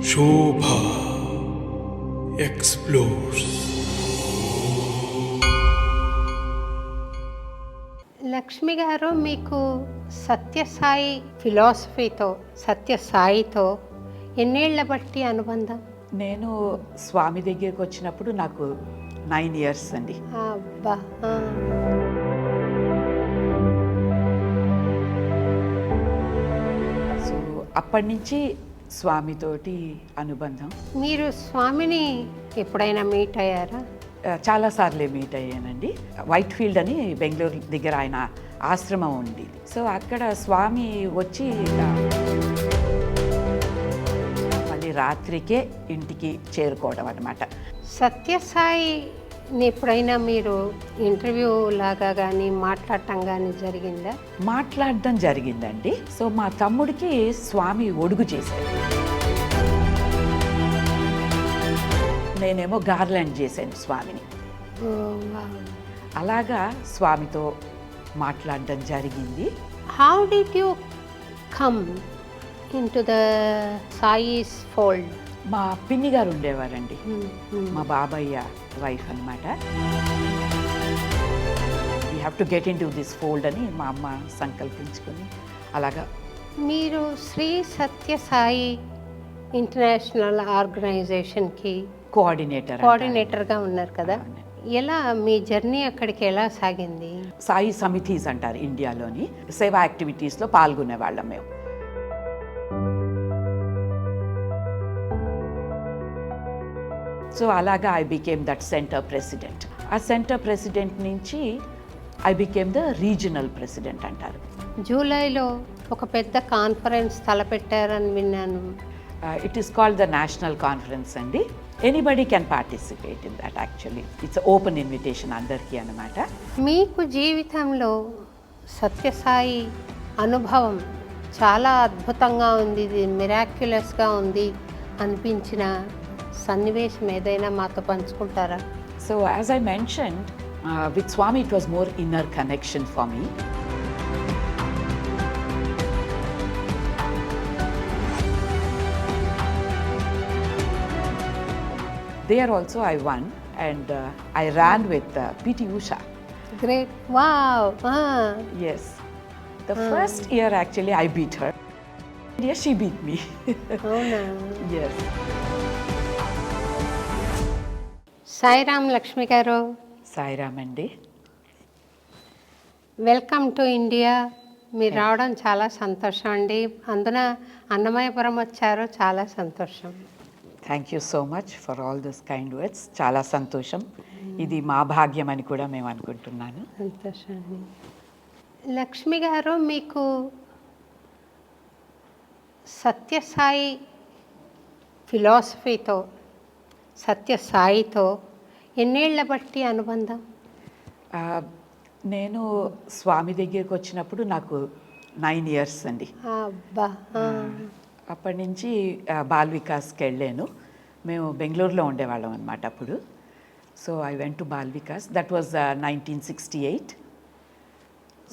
శోభా explores. Lakshmi గారు, మీకు సత్యసాయి ఫిలాసఫీతో, సత్యసాయితో ఎన్నేళ్ల బట్టి అనుబంధం? నేను స్వామి దగ్గరికి వచ్చినప్పుడు నాకు 9 years అండి. అబ్బా. సో అప్పటి నుంచి స్వామితోటి అనుబంధం. మీరు స్వామిని ఎప్పుడైనా మీట్ అయ్యారా? చాలాసార్లే మీట్ అయ్యానండి. వైట్ ఫీల్డ్ అని బెంగళూరు దగ్గర ఆయన ఆశ్రమం ఉండేది. సో అక్కడ స్వామి వచ్చి మళ్ళీ రాత్రికే ఇంటికి చేరుకోవడం అనమాట. సత్యసాయిని ఎప్పుడైనా మీరు ఇంటర్వ్యూ లాగా కానీ మాట్లాడటం కానీ జరిగిందా? మాట్లాడడం జరిగిందండి. సో మా తమ్ముడికి స్వామి ఒడుగు చేశారు, నేనేమో గార్లాండ్ చేశాను స్వామిని. Oh, wow. అలాగా స్వామితో మాట్లాడడం జరిగింది. How did you come into the Sai's fold? మా పిన్ని గారు ఉండేవారండి, మా బాబయ్య వైఫ్ అనమాట. We have to get in to this fold అని మా అమ్మ సంకల్పించుకొని అలాగా. మీరు శ్రీ సత్యసాయి ఇంటర్నేషనల్ ఆర్గనైజేషన్కి కోఆర్డినేటర్గా ఉన్నారు కదా. ఎలా మీ జర్నీ అక్కడికి ఎలా సాగింది? సాయి సమితీస్ అంటారు ఇండియాలోని, సేవా యాక్టివిటీస్లో పాల్గొనే వాళ్ళం మేము. సో అలాగా I became that center president. ఆ సెంటర్ ప్రెసిడెంట్ నుంచి I became the regional president అంటారు. జూలైలో ఒక పెద్ద కాన్ఫరెన్స్ తలపెట్టారని విన్నాను. It is called the national conference అండి. Anybody can participate in that. Actually it's open invitation అందరికీ అన్నమాట. మీకు జీవితంలో సత్యసాయి అనుభవం చాలా అద్భుతంగా ఉంది, ఇది మిరాక్యులస్గా ఉంది అనిపించిన సన్నివేశం ఏదైనా మాతో పంచుకుంటారా? So as I mentioned, with Swami it was more inner connection for me. There also I won, and I ran with P.T. Usha. Great. Wow. Yes. The first year actually I beat her. Yes, she beat me. అవునా? Yes. Sairam Lakshmi గారు. సాయిరామ్ అండి. Welcome to India. మీరు రావడం చాలా సంతోషం అండి. అందున అన్నమయ్యపురం వచ్చారు, చాలా సంతోషం. Thank you so much for all this kind words. చాలా సంతోషం. ఇది మా భాగ్యం అని కూడా మేము అనుకుంటున్నాను. సంతోషం అండి. లక్ష్మి గారు, మీకు సత్యసాయి ఫిలాసఫీతో, సత్యసాయితో ఎన్నేళ్ల బట్టి అనుబంధం? నేను స్వామి దగ్గరికి వచ్చినప్పుడు నాకు 9 years అండి. అబ్బా. అప్పటి నుంచి బాల్ వికాస్కి వెళ్ళాను. మేము బెంగళూరులో ఉండేవాళ్ళం అనమాట అప్పుడు. So I went to ball Vikas. That was 1968.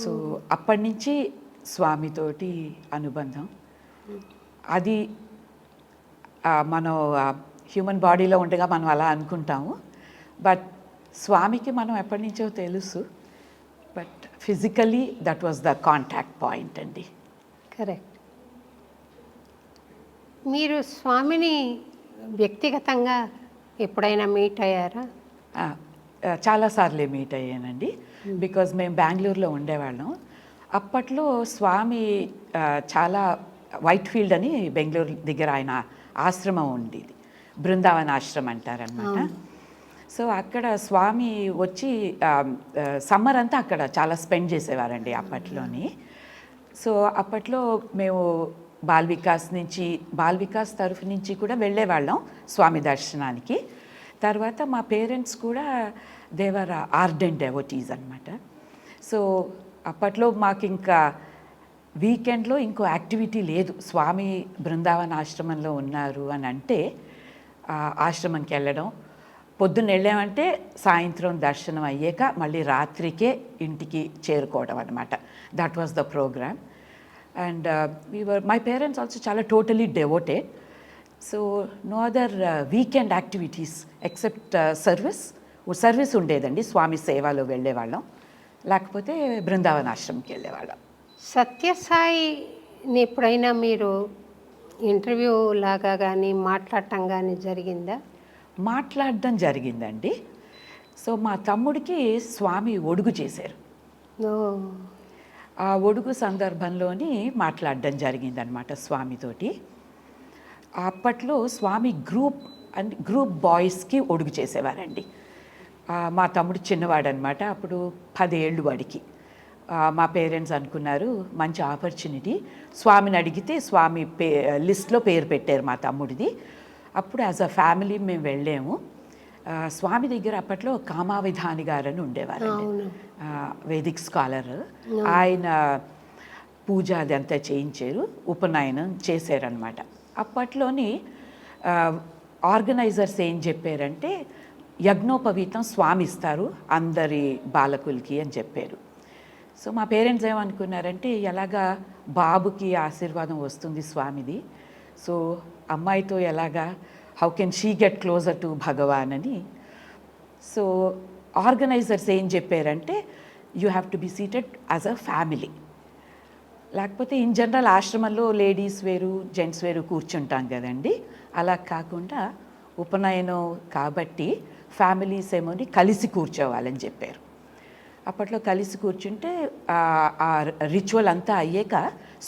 So అప్పటి నుంచి స్వామితోటి అనుబంధం. అది మనం హ్యూమన్ బాడీలో ఉండగా మనం అలా అనుకుంటాము, బట్ స్వామికి మనం ఎప్పటి నుంచో తెలుసు. But physically that was the contact point అండి. కరెక్ట్. మీరు స్వామిని వ్యక్తిగతంగా ఎప్పుడైనా మీట్ అయ్యారా? చాలాసార్లే మీట్ అయ్యానండి. బికాజ్ మేము బెంగళూరులో ఉండేవాళ్ళం. అప్పట్లో స్వామి చాలా వైట్ ఫీల్డ్ అని బెంగళూరు దగ్గర ఆయన ఆశ్రమం ఉండేది, బృందావన ఆశ్రమం అంటారనమాట. సో అక్కడ స్వామి వచ్చి సమ్మర్ అంతా అక్కడ చాలా స్పెండ్ చేసేవారండి అప్పట్లోని. సో అప్పట్లో మేము బాల్ వికాస్ తరఫు నుంచి కూడా వెళ్ళేవాళ్ళం స్వామి దర్శనానికి. తర్వాత మా పేరెంట్స్ కూడా దేవర్ ఆర్డెంట్ డెవోటీస్ అనమాట. సో అప్పట్లో మాకు ఇంకా వీకెండ్లో ఇంకో యాక్టివిటీ లేదు. స్వామి బృందావన ఆశ్రమంలో ఉన్నారు అని అంటే ఆశ్రమంకి వెళ్ళడం, పొద్దున్న వెళ్ళామంటే సాయంత్రం దర్శనం అయ్యాక మళ్ళీ రాత్రికే ఇంటికి చేరుకోవడం అనమాట. That was the programme. And my parents also చాలా totally devoted. So no other weekend activities except service ఉండేదండి. స్వామి సేవలో వెళ్ళేవాళ్ళం, లేకపోతే బృందావన ఆశ్రమంకి వెళ్ళేవాళ్ళం. సత్యసాయిని ఎప్పుడైనా మీరు ఇంటర్వ్యూ లాగా కానీ మాట్లాడటం కానీ జరిగిందా? మాట్లాడడం జరిగిందండి. సో మా తమ్ముడికి స్వామి ఒడుగు చేశారు. ఓ, ఆ ఒడుగు సందర్భంలోని మాట్లాడడం జరిగిందనమాట స్వామితోటి. అప్పట్లో స్వామి గ్రూప్ బాయ్స్కి ఒడుగు చేసేవారండి. మా తమ్ముడు చిన్నవాడనమాట, అప్పుడు 10 ఏళ్ళు వాడికి. మా పేరెంట్స్ అనుకున్నారు మంచి ఆపర్చునిటీ, స్వామిని అడిగితే స్వామి లిస్ట్లో పేరు పెట్టారు మా తమ్ముడిది. అప్పుడు యాజ్ అ ఫ్యామిలీ మేము వెళ్ళాము. స్వామి దగ్గర అప్పట్లో కామావిధాని గారని ఉండేవారండి, వేదిక్ స్కాలర్. ఆయన పూజ అదంతా చేయించారు, ఉపనయనం చేశారనమాట. అప్పట్లోని ఆర్గనైజర్స్ ఏం చెప్పారంటే యజ్ఞోపవీతం స్వామి ఇస్తారు అందరి బాలకులకి అని చెప్పారు. సో మా పేరెంట్స్ ఏమనుకున్నారంటే ఎలాగా బాబుకి ఆశీర్వాదం వస్తుంది స్వామిది, సో అమ్మాయితో ఎలాగా how can she get closer to Bhagavan అని. సో ఆర్గనైజర్స్ ఏం చెప్పారంటే you have to be seated as a family, లేకపోతే ఇన్ జనరల్ ఆశ్రమంలో లేడీస్ వేరు జెంట్స్ వేరు కూర్చుంటాం కదండి, అలా కాకుండా ఉపనయనం కాబట్టి ఫ్యామిలీస్ ఏమోని కలిసి కూర్చోవాలని చెప్పారు. అప్పట్లో కలిసి కూర్చుంటే ఆ రిచువల్ అంతా అయ్యాక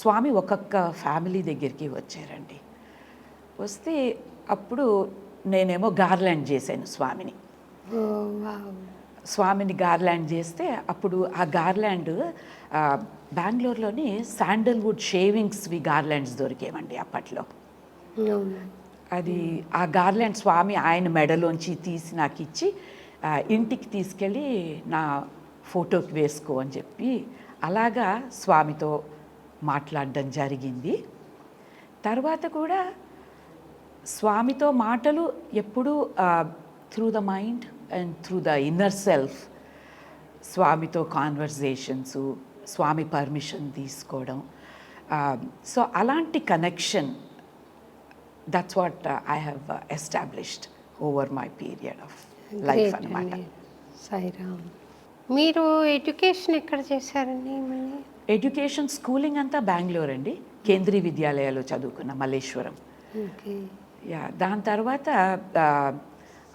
స్వామి ఒక్కొక్క ఫ్యామిలీ దగ్గరికి వచ్చారండి. వస్తే అప్పుడు నేనేమో గార్లాండ్ చేశాను స్వామిని. స్వామిని గార్లాండ్ చేస్తే అప్పుడు ఆ గార్లాండ్ బెంగళూరులోని శాండల్వుడ్ షేవింగ్స్వి గార్లాండ్స్ దొరికేవండి అప్పట్లో. అది ఆ గార్లాండ్ స్వామి ఆయన మెడలోంచి తీసి నాకు ఇచ్చి ఇంటికి తీసుకెళ్ళి నా ఫోటోకి వేసుకో అని చెప్పి అలాగా స్వామితో మాట్లాడడం జరిగింది. తర్వాత కూడా స్వామితో మాటలు ఎప్పుడూ through the mind and through the inner self, స్వామితో కాన్వర్జేషన్స్, స్వామి పర్మిషన్ తీసుకోవడం. సో అలాంటి connection, that's what I have established over my period of life అన్నమాట. సాయిరామ్. మీరు ఎడ్యుకేషన్ ఎక్కడ చేశారండి? మళ్ళీ ఎడ్యుకేషన్ స్కూలింగ్ అంతా బెంగళూరు అండి, కేంద్రీయ విద్యాలయాలో చదువుకున్న మల్లేశ్వరం. యా, దాని తర్వాత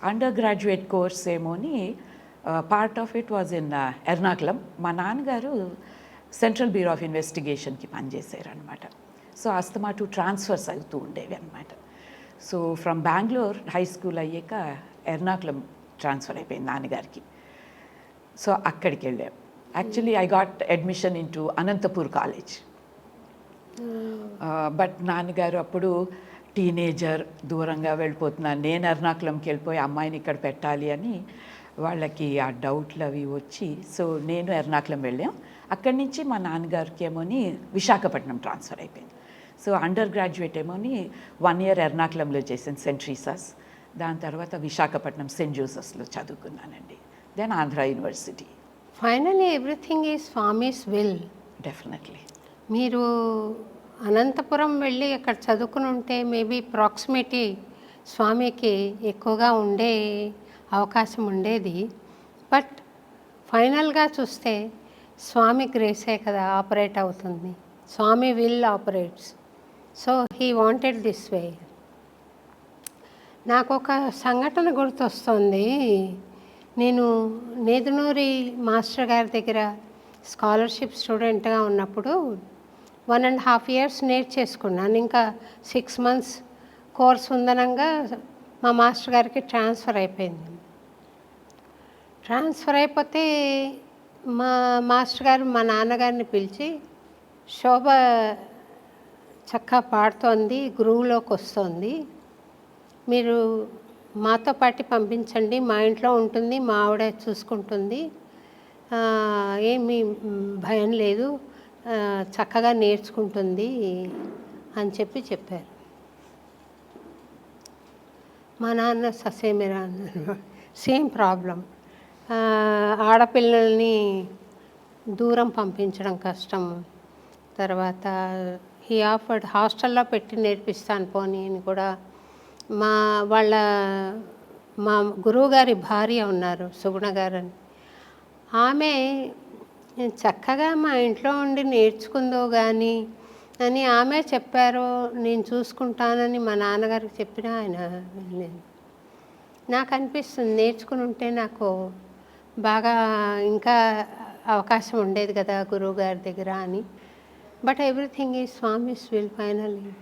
అండర్ గ్రాడ్యుయేట్ కోర్స్ ఏమోని part of it was in Ernakulam. మా నాన్నగారు సెంట్రల్ బ్యూరో ఆఫ్ ఇన్వెస్టిగేషన్కి పనిచేశారనమాట. సో అస్తమాటు ట్రాన్స్ఫర్స్ అవుతూ ఉండేవి అనమాట. So from Bengaluru high school అయ్యాక ఎర్నాకుళం ట్రాన్స్ఫర్ అయిపోయింది నాన్నగారికి. సో అక్కడికి వెళ్ళాం. Actually I got admission in to Anantapur college. But నాన్నగారు అప్పుడు టీనేజర్, దూరంగా వెళ్ళిపోతున్నాను, నేను ఎర్నాకుళంకి వెళ్ళిపోయి అమ్మాయిని ఇక్కడ పెట్టాలి అని వాళ్ళకి ఆ డౌట్లు అవి వచ్చి, సో నేను ఎర్నాకుళం వెళ్ళాం. అక్కడి నుంచి మా నాన్నగారికి ఏమోని విశాఖపట్నం ట్రాన్స్ఫర్ అయిపోయింది. సో అండర్ గ్రాడ్యుయేట్ ఏమోని 1 year ఎర్నాకుళంలో చేశాను, సెంట్ ట్రీసాస్. దాని తర్వాత విశాఖపట్నం సెయింట్ జోసెఫ్స్లో చదువుకున్నానండి. Then Andhra university. Finally everything is Swami's will. Definitely. మీరు అనంతపురం వెళ్ళి అక్కడ చదువుకుని ఉంటే మేబీ ప్రాక్సిమిటీ స్వామికి ఎక్కువగా ఉండే అవకాశం ఉండేది. బట్ ఫైనల్గా చూస్తే స్వామి గ్రేసే కదా ఆపరేట్ అవుతుంది. Swami will operates. So he wanted this way. నాకు ఒక సంఘటన గుర్తొస్తుంది. నేను నేదునూరి మాస్టర్ గారి దగ్గర స్కాలర్షిప్ స్టూడెంట్గా ఉన్నప్పుడు 1.5 years నేర్చేసుకున్నాను. ఇంకా 6 months కోర్స్ ఉందనంగా మా మాస్టర్ గారికి ట్రాన్స్ఫర్ అయిపోయింది. ట్రాన్స్ఫర్ అయిపోతే మా మాస్టర్ గారు మా నాన్నగారిని పిలిచి, శోభ చక్కగా పాడుతోంది, గురువులోకి వస్తుంది, మీరు మాతో పాటు పంపించండి, మా ఇంట్లో ఉంటుంది, మా ఆవిడ చూసుకుంటుంది, ఏమీ భయం లేదు, చక్కగా నేర్చుకుంటుంది అని చెప్పారు. మా నాన్న ససేమిరా అన్నారు. Same problem. ఆడపిల్లల్ని దూరం పంపించడం కష్టం. తర్వాత హీ ఆఫర్డ్ హాస్టల్లో పెట్టి నేర్పిస్తాను పోనీ అని కూడా మా వాళ్ళ మా గురువుగారి భార్య ఉన్నారు సుగుణ గారని. ఆమె చక్కగా మా ఇంట్లో ఉండి నేర్చుకుందో కానీ అని ఆమె చెప్పారు, నేను చూసుకుంటానని మా నాన్నగారికి చెప్పినా ఆయన వినలేదు. నాకు అనిపిస్తుంది నేర్చుకుని ఉంటే నాకు బాగా ఇంకా అవకాశం ఉండేది కదా గురువు గారి దగ్గర అని. But everything is Swami's will finally.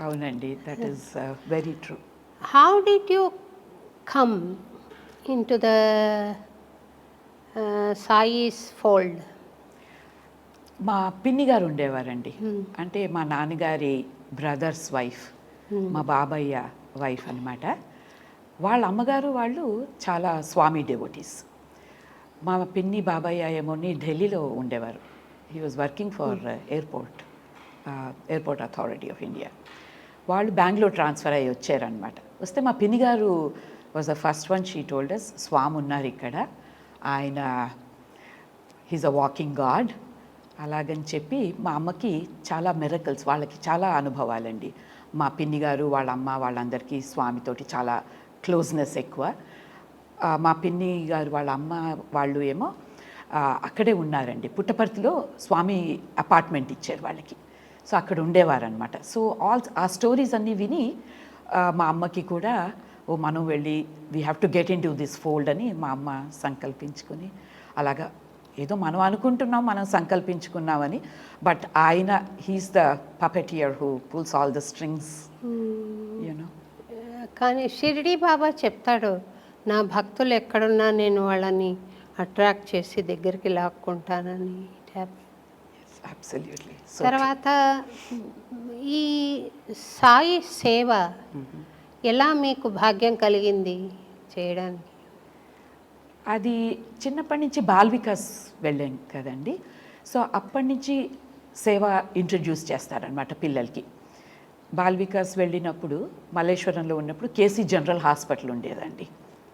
అవునండి, that is very true. How did you come in to the Sai's fold? మా పిన్ని గారు ఉండేవారండి, అంటే మా నాన్నగారి బ్రదర్స్ వైఫ్, మా బాబయ్య వైఫ్ అనమాట. వాళ్ళ అమ్మగారు వాళ్ళు చాలా స్వామి డెవోటీస్. మా పిన్ని బాబయ్య ఏమోని ఢిల్లీలో ఉండేవారు. He was working for airport authority of India. వాళ్ళు బెంగళూరు ట్రాన్స్ఫర్ అయ్యి వచ్చారనమాట. వస్తే మా పిన్ని గారు was the first one she told us, Swami ఉన్నారు ఇక్కడ, ఆయన హీజ్ అ వాకింగ్ గాడ్ అలాగని చెప్పి. మా అమ్మకి చాలా మిరకల్స్, వాళ్ళకి చాలా అనుభవాలండి. మా పిన్ని గారు వాళ్ళ అమ్మ వాళ్ళందరికీ స్వామితోటి చాలా క్లోజ్నెస్ ఎక్కువ. మా పిన్ని గారు వాళ్ళ అమ్మ వాళ్ళు ఏమో అక్కడే ఉన్నారండి, పుట్టపర్తిలో స్వామి అపార్ట్మెంట్ ఇచ్చారు వాళ్ళకి. సో అక్కడ ఉండేవారనమాట. సో ఆ స్టోరీస్ అన్నీ విని మా అమ్మకి కూడా ఓ మనం వెళ్ళి we have to get in to this fold అని మా అమ్మ సంకల్పించుకొని, అలాగా ఏదో మనం అనుకుంటున్నాం మనం సంకల్పించుకున్నామని, బట్ ఆయన he's the puppeteer who pulls all the strings you know. కానీ షిరిడి బాబా చెప్తాడు, నా భక్తులు ఎక్కడున్నా నేను వాళ్ళని అట్రాక్ట్ చేసి దగ్గరికి లాక్కుంటానని. అబ్సల్యూట్లీ. తర్వాత ఈ సాయి సేవ ఎలా మీకు భాగ్యం కలిగింది చేయడానికి? అది చిన్నప్పటి నుంచి బాల్ వికాస్ వెళ్ళాం కదండి. సో అప్పటి నుంచి సేవ ఇంట్రడ్యూస్ చేస్తారనమాట పిల్లలకి. బాల్ వికాస్ వెళ్ళినప్పుడు మల్లేశ్వరంలో ఉన్నప్పుడు కేసీ జనరల్ హాస్పిటల్ ఉండేదండి,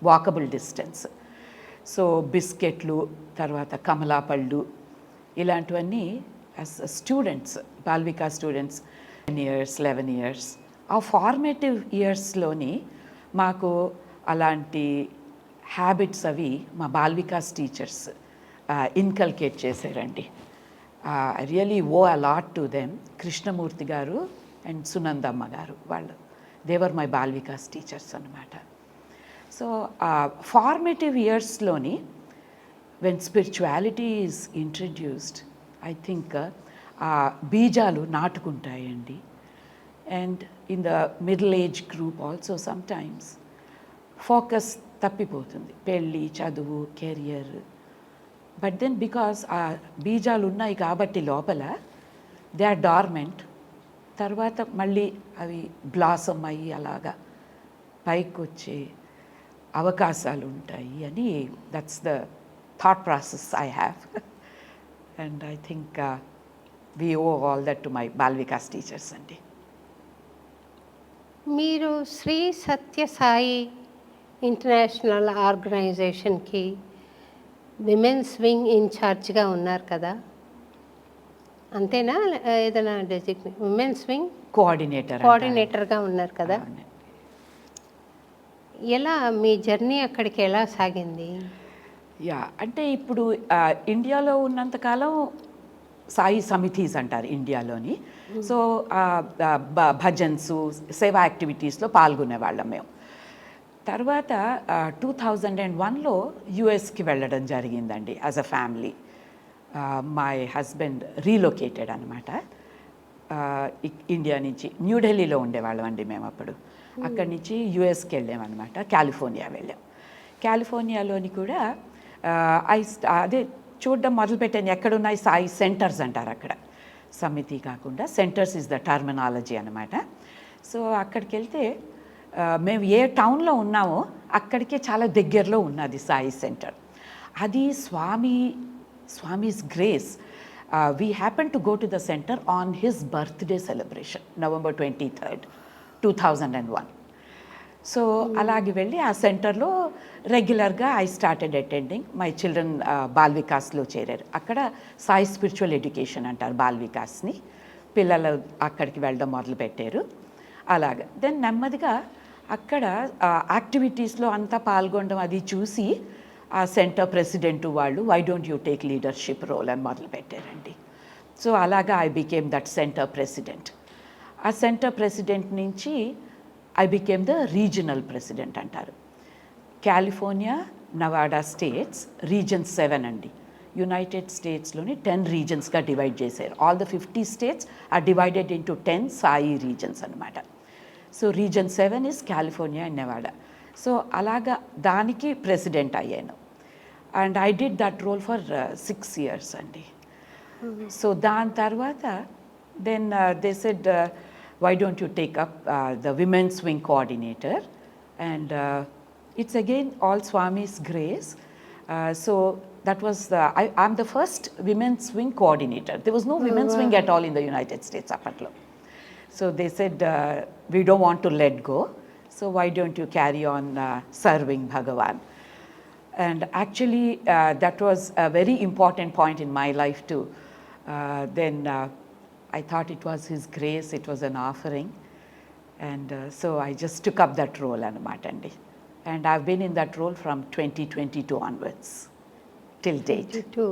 వాకబుల్ డిస్టెన్స్. సో బిస్కెట్లు, తర్వాత కమలాపళ్ళు ఇలాంటివన్నీ as students, Bal Vikas students 10 years 11 years ఆ ఫార్మేటివ్ ఇయర్స్లోని మాకు అలాంటి హ్యాబిట్స్ అవి మా బాల్ వికాస్ టీచర్స్ ఇన్కల్కేట్ చేశారండి. I really owe a lot to them. Krishnamurthy గారు అండ్ సునందమ్మ గారు, వాళ్ళు they were my Bal Vikas teachers అనమాట. సో ఫార్మేటివ్ ఇయర్స్లోని when spirituality is introduced, I think బీజాలు నాటుకుంటాయండి. And in the middle age group also sometimes focus తప్పిపోతుంది, పెళ్ళి, చదువు, కెరియర్. బట్ దెన్ బికాస్ ఆ బీజాలు ఉన్నాయి కాబట్టి లోపల దే ఆర్ డార్మెంట్. తర్వాత మళ్ళీ అవి బ్లాసమ్ అయ్యి అలాగా పైకి వచ్చే అవకాశాలు ఉంటాయి అని, that's the thought process I have. And I think we owe all that to my Bal Vikas teachers అండి. మీరు శ్రీ సత్యసాయి ఇంటర్నేషనల్ ఆర్గనైజేషన్కి విమెన్స్ వింగ్ ఇన్ఛార్జ్గా ఉన్నారు కదా, అంతేనా? ఏదైనా డెసిగ్నేట్ విమెన్స్ వింగ్ కోఆర్డినేటర్గా ఉన్నారు కదా. ఎలా మీ జర్నీ అక్కడికి ఎలా సాగింది? యా, అంటే ఇప్పుడు ఇండియాలో ఉన్నంతకాలం సాయి సమితీస్ అంటారు ఇండియాలోని. సో భజన్స్, సేవా యాక్టివిటీస్లో పాల్గొనేవాళ్ళం మేము. తర్వాత 2001లో యుఎస్కి వెళ్ళడం జరిగిందండి as a family. My husband relocated అనమాట. ఇండియా నుంచి న్యూఢిల్లీలో ఉండేవాళ్ళం అండి మేము అప్పుడు. అక్కడి నుంచి యుఎస్కి వెళ్ళామన్నమాట, కాలిఫోర్నియా వెళ్ళాం. కాలిఫోర్నియాలోని కూడా అదే చూడడం మొదలుపెట్టాను, ఎక్కడున్నాయి సాయి సెంటర్స్ అంటారు అక్కడ. సమితి కాకుండా సెంటర్స్ ఇస్ ద టర్మినాలజీ అనమాట. సో అక్కడికి వెళ్తే మేము ఏ టౌన్లో ఉన్నామో అక్కడికే చాలా దగ్గరలో ఉన్నది సాయి సెంటర్. అది Swami's grace. We happen to go to the center on his birthday celebration, November 23rd, 2001. So అలాగే వెళ్ళి ఆ సెంటర్లో రెగ్యులర్గా I started attending. My children Bal వికాస్లో చేరారు. అక్కడ సాయి స్పిరిచువల్ ఎడ్యుకేషన్ అంటారు బాల్ వికాస్ని. పిల్లలు అక్కడికి వెళ్ళడం మొదలుపెట్టారు. అలాగా దెన్ నెమ్మదిగా అక్కడ యాక్టివిటీస్లో అంతా పాల్గొనడం అది చూసి ఆ సెంటర్ ప్రెసిడెంట్ వాళ్ళు why don't you take leadership role అని మొదలుపెట్టారండి. సో అలాగా I became that center president. ఆ సెంటర్ ప్రెసిడెంట్ నుంచి I became the regional president అంటారు. కాలిఫోర్నియా, నవాడా స్టేట్స్ రీజన్ 7 అండి. యునైటెడ్ స్టేట్స్లోని 10 రీజన్స్గా డివైడ్ చేశారు. All the 50 states are divided into 10 Sai regions అనమాట. So region 7 is California and Nevada. So అలాగా దానికి ప్రెసిడెంట్ అయ్యాను. And I did that role for 6 years అండి. సో దాని తర్వాత then they said why don't you take up the women's wing coordinator and it's again all Swami's grace. So that was I'm the first women's wing coordinator. There was no women's wing at all in the United States apatlo. So they said we don't want to let go, so why don't you carry on serving Bhagavan. And actually that was a very important point in my life too. Then I thought it was his grace, it was an offering, and so I just took up that role anamatandi. And I've been in that role from 2022 onwards till date. 22.